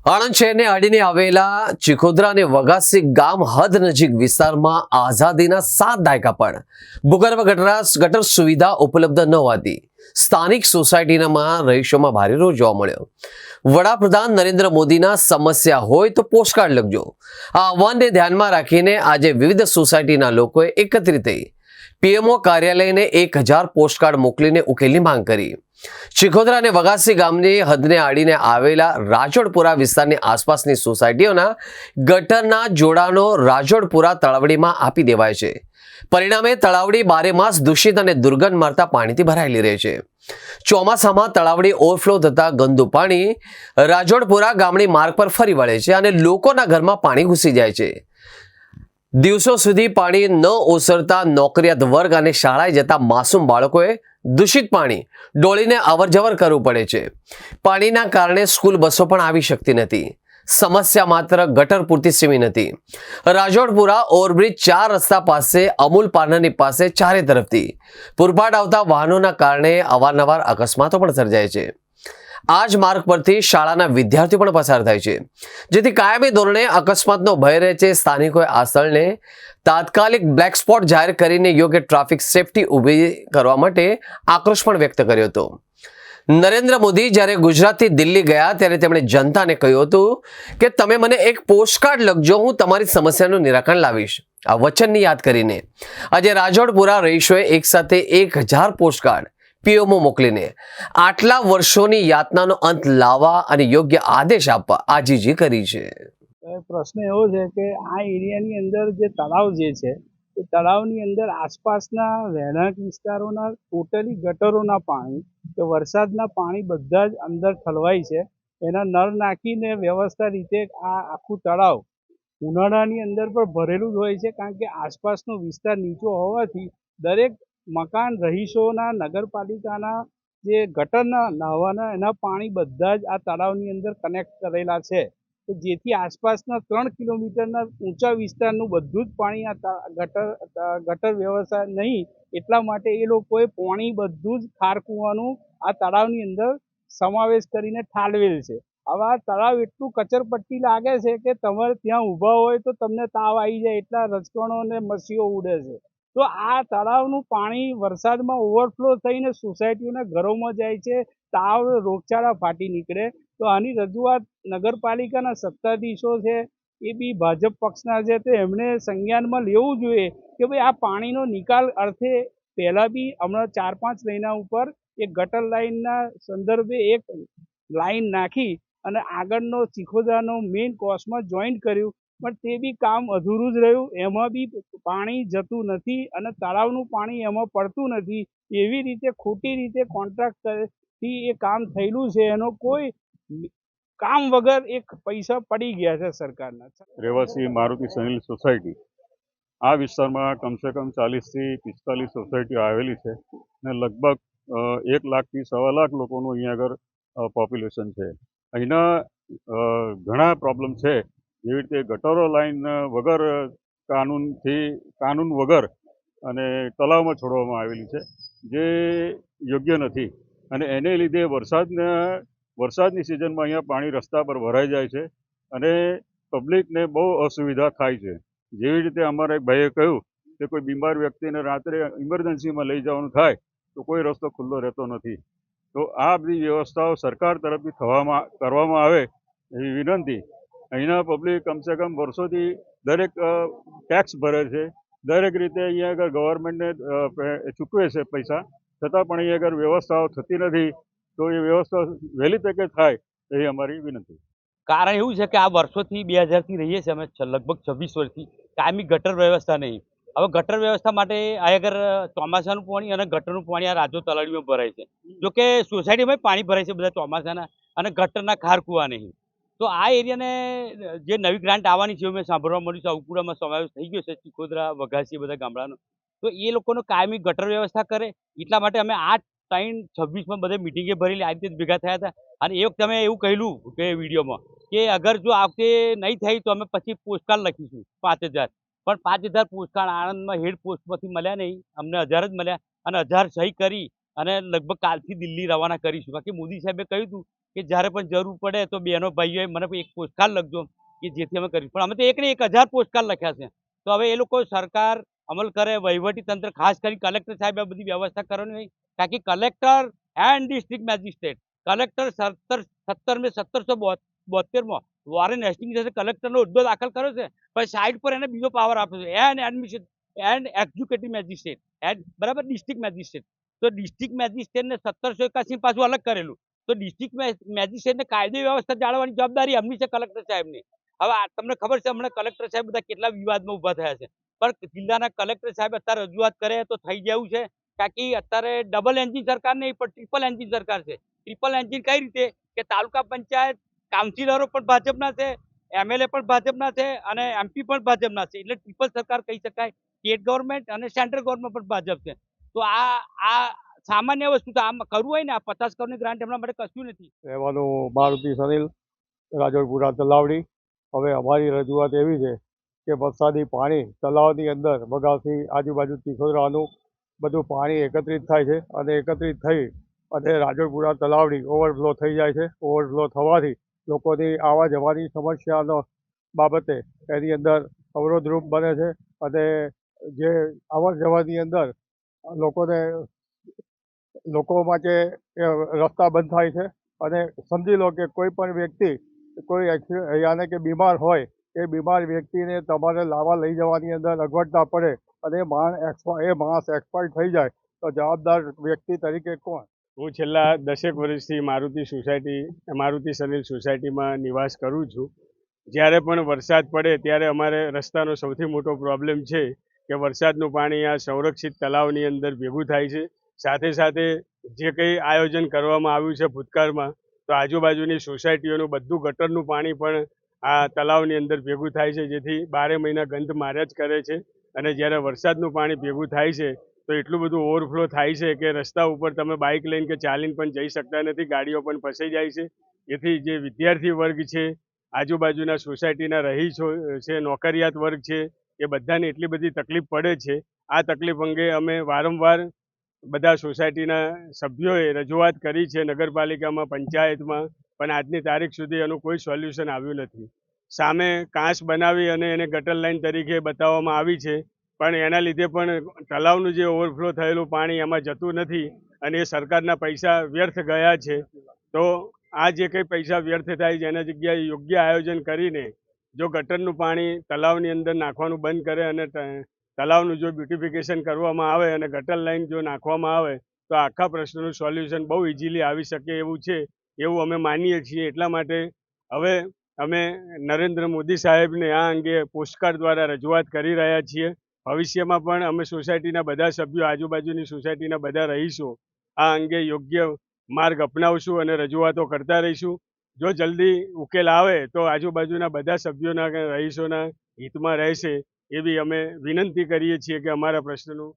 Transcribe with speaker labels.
Speaker 1: આણંદ શહેરને અડીને આવેલા ચિખોદરા અને વઘાસી ગામ હદ નજીક વિસ્તારમાં આઝાદીના 7 દાયકા પણ ભૂગર્ભ ગટર સુવિધા ઉપલબ્ધ ન હોવાથી સ્થાનિક સોસાયટીના રહીશોમાં ભારે રોષ જોવા મળ્યો। વડાપ્રધાન નરેન્દ્ર મોદીના સમસ્યા હોય તો પોસ્ટકાર્ડ લખજો। આ આહવાનને ધ્યાનમાં રાખીને આજે વિવિધ સોસાયટીના લોકોએ એકત્રિત થઈ પીએમઓ કાર્યાલયને 1000 પોસ્ટકાર્ડ મોકલીને ઉકેલની માંગ કરી। ચિખોદરા અને વઘાસી ગામની હદને આડીને આવેલા રાજોડપુરા વિસ્તારની આસપાસની સોસાયટીઓના ગટરના જોડાણો રાજોડપુરા તળાવડીમાં આપી દેવાય છે। પરિણામે તળાવડી બારેમાસ દૂષિત અને દુર્ગંધ મારતા પાણીથી ભરાયેલી રહે છે। ચોમાસામાં તળાવડી ઓવરફ્લો થતા ગંદુ પાણી રાજોડપુરા ગામની માર્ગ પર ફરી વળે છે અને લોકોના ઘરમાં પાણી ઘૂસી જાય છે। દિવસો સુધી પાણી ન ઓસરતા નોકરિયાત વર્ગ અને શાળાએ જતા માસૂમ બાળકોએ દૂષિત પાણી ડોળીને અવરજવર કરવું પડે છે। પાણીના કારણે સ્કૂલ બસો પણ આવી શકતી નથી। સમસ્યા માત્ર ગટર પૂરતી સીમિત નથી। રાજોડપુરા ઓવરબ્રિજ 4 રસ્તા પાસે અમૂલ પાર્લરની પાસે ચારે તરફથી પૂરપાટ આવતા વાહનોના કારણે અવારનવાર અકસ્માતો પણ સર્જાય છે। આ જ માર્ગ પરથી શાળાના વિદ્યાર્થીઓ પણ પસાર થાય છે, જેથી કાયમી ધોરણે અકસ્માતનો ભય રહે છે। સ્થાનિકોએ આ સ્થળને તાત્કાલિક બ્લેક સ્પોટ જાહેર કરીને યોગ્ય ટ્રાફિક સેફટી ઊભી કરવા માટે આક્રોશ પણ વ્યક્ત કર્યો હતો। નરેન્દ્ર મોદી જ્યારે ગુજરાતથી દિલ્હી ગયા ત્યારે તેમણે જનતાને કહ્યું હતું કે તમે મને એક પોસ્ટકાર્ડ લખજો, હું તમારી સમસ્યાનું નિરાકરણ લાવીશ। આ વચનની યાદ કરીને આજે રાજોડપુરા રહીશોએ એકસાથે 1000 પોસ્ટકાર્ડ પીએમઓ મોકલીને આટલા વર્ષોની યાતનાનો અંત લાવવા અને યોગ્ય આદેશ આપવા આજીજી કરી છે।
Speaker 2: પ્રશ્ન એવો છે કે આ એરિયાની અંદર જે તળાવ જે છે એ તળાવની અંદર આસપાસના રહેણાંક વિસ્તારોના ટોટલી ગટરોના પાણી કે વરસાદના પાણી બધા જ અંદર ઠલવાય છે। એના નળ નાખીને વ્યવસ્થા રીતે આ આખું તળાવ ઉનાળાની અંદર પણ ભરેલું જ હોય છે, કારણ કે આસપાસનો વિસ્તાર નીચો હોવાથી દરેક મકાન રહીશોના નગરપાલિકાના જે ગટરના નાહવાના એના પાણી બધા જ આ તળાવની અંદર કનેક્ટ કરેલા છે, તો જેથી આસપાસના 3 કિલોમીટરના ઊંચા વિસ્તારનું બધું જ પાણી આ ગટર વ્યવસ્થા નહીં, એટલા માટે એ લોકોએ પાણી બધું જ ખાર કૂવાનું આ તળાવની અંદર સમાવેશ કરીને ઠાલવેલ છે। હવે આ તળાવ એટલું કચરપટ્ટી લાગે છે કે તમારે ત્યાં ઊભા હોય તો તમને તાવ આવી જાય, એટલા રજકણો અને મસીઓ ઉડે છે। તો આ તળાવનું પાણી વરસાદમાં ઓવરફ્લો થઈને સોસાયટીઓના ઘરોમાં જાય છે, તાવ રોગચાળા ફાટી નીકળે। તો આની રજૂઆત નગરપાલિકાના સત્તાધીશો છે એ બી ભાજપ પક્ષના છે, તો એમણે સંજ્ઞાનમાં લેવું જોઈએ કે ભાઈ આ પાણીનો નિકાલ અર્થે પહેલાં બી હમણાં 4-5 મહિના ઉપર એક ગટર લાઇનના સંદર્ભે એક લાઇન નાખી અને આગળનો ચિખોદરાનો મેઇન કોર્સમાં જોઈન્ટ કર્યું, પણ તે બી કામ અધૂરું જ રહ્યું। એમાં બી પાણી જતું નથી અને તળાવનું પાણી એમાં પડતું નથી। એવી રીતે ખોટી રીતે કોન્ટ્રાક્ટથી એ કામ થયેલું છે, એનો કોઈ કામ વગર એક પૈસા પડી ગયા છે સરકારના।
Speaker 3: રહેવાસી મારુતિ સનીલ સોસાયટી આ વિસ્તારમાં કમસે કમ 40 થી 45 સોસાયટીઓ આવેલી છે અને લગભગ 1 લાખથી 1.25 લાખ લોકોનું અહીંયા આગળ પોપ્યુલેશન છે। અહીંના ઘણા પ્રોબ્લેમ છે, જેવી રીતે ગટરો લાઈન વગર કાનૂન વગર અને તળાવમાં છોડવામાં આવેલી છે, જે યોગ્ય નથી અને એને લીધે વરસાદની સિઝનમાં અહીંયા પાણી રસ્તા પર ભરાઈ જાય છે અને પબ્લિકને બહુ અસુવિધા થાય છે। જેવી રીતે અમારા એક ભાઈએ કહ્યું કે કોઈ બીમાર વ્યક્તિને રાત્રે ઇમરજન્સીમાં લઈ જવાનું થાય તો કોઈ રસ્તો ખુલ્લો રહેતો નથી। તો આ બધી વ્યવસ્થાઓ સરકાર તરફથી કરવામાં આવે એવી વિનંતી। અહીંના પબ્લિક કમસે કમ વર્ષોથી દરેક ટેક્સ ભરે છે, દરેક રીતે અહીંયા આગળ ગવર્મેન્ટને ચૂકવે છે પૈસા, છતાં પણ અહીંયા આગળ વ્યવસ્થાઓ થતી નથી। તો એ વ્યવસ્થા વહેલી તકે થાય એવી અમારી વિનંતી।
Speaker 4: કારણ એવું છે કે આ વર્ષોથી 2000થી રહીએ છીએ અમે, લગભગ 26 વર્ષથી કાયમી ગટર વ્યવસ્થા નહીં। હવે ગટર વ્યવસ્થા માટે આ આગળ ચોમાસાનું પાણી અને ગટરનું પાણી આ રાજો તલાડીમાં ભરાય છે। જોકે સોસાયટીમાં પાણી ભરાય છે બધા ચોમાસાના અને ગટરના ખાર કૂવા નહીં। તો આ એરિયાને જે નવી ગ્રાન્ટ આવવાની છે મેં સાંભળવા મળ્યું છે, અવકુડામાં સમાવેશ થઈ ગયો છે ચિખોદરા વઘાસી બધા ગામડાનો, તો એ લોકોનો કાયમી ગટર વ્યવસ્થા કરે એટલા માટે અમે 8/3/26 બધે મિટિંગે ભરેલી, આ રીતે જ ભેગા થયા હતા। અને એ વખતે અમે એવું કહેલું કે વિડીયોમાં કે અગર જો આ વખતે નહીં થઈ તો અમે પછી પોસ્ટકાર્ડ લખીશું 5000, પણ 5000 પોસ્ટકાર્ડ આણંદમાં હેડ પોસ્ટમાંથી મળ્યા નહીં, અમને 1000 જ મળ્યા અને 1000 સહી કરી અને લગભગ કાલથી દિલ્હી રવાના કરીશું। બાકી મોદી સાહેબે કહ્યું હતું કે જ્યારે પણ જરૂર પડે તો બહેનો ભાઈઓએ મને એક પોસ્ટકાર્ડ લખજો કે જેથી અમે કરીશું. પણ અમે તો 1000 પોસ્ટકાર્ડ લખ્યા છે. તો હવે એ લોકો સરકાર અમલ કરે, વહીવટી તંત્ર ખાસ કરી કલેક્ટર સાહેબ આ બધી વ્યવસ્થા કરવાની હોય. કારણ કે collector and district magistrate, collector 1772માં વોરેન હેસ્ટિંગ્સે કલેક્ટરનો હોદ્દો દાખલ કર્યો છે, પણ સાઈડ પર એને બીજો પાવર આપ્યો છે and એડમિનિસ્ટ્રેટ and executive magistrate and બરાબર ડિસ્ટ્રિક્ટ મેજિસ્ટ્રેટ. તો ડિસ્ટ્રિક્ટ મેજિસ્ટ્રેટને 1781 પાછું અલગ કરેલું. તો ડિસ્ટ્રિક્ટ મેજિસ્ટ્રેટને કાયદો વ્યવસ્થા જાળવવાની જવાબદારી એમની છે, કલેક્ટર સાહેબની. હવે તમને ખબર છે હમણાં કલેક્ટર સાહેબ બધા કેટલા વિવાદમાં ઊભા થયા છે, પણ જિલ્લાના કલેક્ટર સાહેબ અત્યારે રજૂઆત કરે તો થઈ જવું છે. કારણ કે અત્યારે ડબલ એન્જિન સરકાર નહીં પણ ટ્રિપલ એન્જિન સરકાર છે. ટ્રિપલ એન્જિન કઈ રીતે કે તાલુકા પંચાયત કાઉન્સિલરો પણ ભાજપના છે, MLA પણ ભાજપના છે અને MP પણ ભાજપના છે. એટલે ટ્રિપલ સરકાર કહી શકાય. સ્ટેટ ગવર્મેન્ટ અને સેન્ટ્રલ ગવર્મેન્ટ પણ ભાજપ છે. તો આ સામાન્ય વસ્તુ છે. આમ કરવું હોય ને આ 50 કરોડની ગ્રાન્ટ એમના માટે કશું નથી.
Speaker 5: રહેવાનું મારુતિ સનીલ, રાજોલપુરા તલાવડી. હવે અમારી રજૂઆત એવી છે કે વરસાદી પાણી તલાવની અંદર બગાવથી આજુબાજુ તીખોદરાનું બધું પાણી એકત્રિત થાય છે અને એકત્રિત થઈ અને રાજોલપુરા તલાવડી ઓવરફ્લો થઈ જાય છે. ઓવરફ્લો થવાથી લોકોની આવવા જવાની સમસ્યાનો બાબતે એની અંદર અવરોધરૂપ બને છે અને જે અવર જવાની અંદર લોકો માટે રસ્તા બંધ થાય છે. અને સમજી લો કે કોઈ પણ વ્યક્તિ કોઈ યાને કે બીમાર હોય એ બીમાર વ્યક્તિને તમારે લાવવા લઈ જવાની અંદર અગવડતા પડે અને એ માણસ એક્સપાયર થઈ જાય તો જવાબદાર વ્યક્તિ તરીકે કોણ?
Speaker 6: હું છેલ્લા 10 વર્ષથી મારુતિ સનીલ સોસાયટીમાં નિવાસ કરું છું. જ્યારે પણ વરસાદ પડે ત્યારે અમારે રસ્તાનો સૌથી મોટો પ્રોબ્લેમ છે કે વરસાદનું પાણી આ સંરક્ષિત તલાવની અંદર ભેગું થાય છે. સાથે સાથે જે કંઈ આયોજન કરવામાં આવ્યું છે ભૂતકાળમાં, તો આજુબાજુની સોસાયટીઓનું બધું ગટરનું પાણી પણ આ તલાવની અંદર ભેગું થાય છે, જેથી 12 મહિના ગંધ માર્યા જ કરે છે. અને જ્યારે વરસાદનું પાણી ભેગું થાય છે તો એટલું બધું ઓવરફ્લો થાય છે કે રસ્તા ઉપર તમે બાઇક લઈને કે ચાલીને પણ જઈ શકતા નથી, ગાડીઓ પણ ફસાઈ જાય છે. એથી જે વિદ્યાર્થી વર્ગ છે, આજુબાજુના સોસાયટીના રહીશો છે, નોકરિયાત વર્ગ છે, એ બધાને એટલી બધી તકલીફ પડે છે. આ તકલીફ અંગે અમે વારંવાર બધા સોસાયટીના સભ્યોએ રજૂઆત કરી છે, નગરપાલિકામાં, પંચાયતમાં, પણ આજની તારીખ સુધી એનું કોઈ સોલ્યુશન આવ્યું નથી. સામે કાંસ બનાવી અને એને ગટર લાઇન તરીકે બતાવવામાં આવી છે, પણ એના લીધે પણ તલાવનું જે ઓવરફ્લો થયેલું પાણી એમાં જતું નથી અને એ સરકારના પૈસા વ્યર્થ ગયા છે. તો આ જે કંઈ પૈસા વ્યર્થ થાય છે એના જગ્યાએ યોગ્ય આયોજન કરીને જો ગટરનું પાણી તલાવની અંદર નાખવાનું બંધ કરે અને તલાવનું જો બ્યુટિફિકેશન કરવામાં આવે અને ગટર લાઇન જો નાખવામાં આવે તો આખા પ્રશ્નનું સોલ્યુશન બહુ ઇઝીલી આવી શકે એવું છે, એવું અમે માનીએ છીએ. એટલા માટે હવે અમે નરેન્દ્ર મોદી સાહેબને આ અંગે પોસ્ટકાર્ડ દ્વારા રજૂઆત કરી રહ્યા છીએ. ભવિષ્યમાં પણ અમે સોસાયટીના બધા સભ્યો, આજુબાજુની સોસાયટીના બધા રહીશો આ અંગે યોગ્ય માર્ગ અપનાવશું અને રજૂઆતો કરતા રહીશું. જો જલ્દી ઉકેલ આવે તો આજુબાજુના બધા સભ્યોના રહીશોના હિતમાં રહેશે એવી અમે વિનંતી કરીએ છીએ કે અમારા પ્રશ્નનું